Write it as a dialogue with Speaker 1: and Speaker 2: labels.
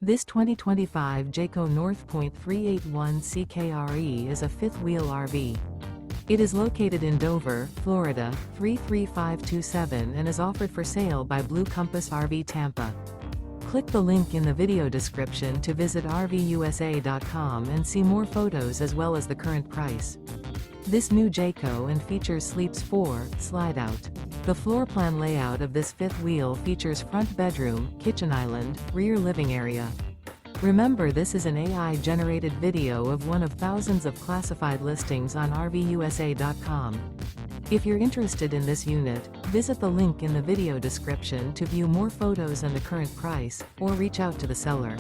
Speaker 1: This 2025 Jayco North Point 381 CKRE is a fifth-wheel RV. It is located in Dover, Florida, 33527 and is offered for sale by Blue Compass RV Tampa. Click the link in the video description to visit RVUSA.com and see more photos as well as the current price. This new Jayco and features Sleeps 4, Slideout. The floor plan layout of this fifth wheel features front bedroom, kitchen island, rear living area. Remember, this is an AI-generated video of one of thousands of classified listings on RVUSA.com. If you're interested in this unit, visit the link in the video description to view more photos and the current price, or reach out to the seller.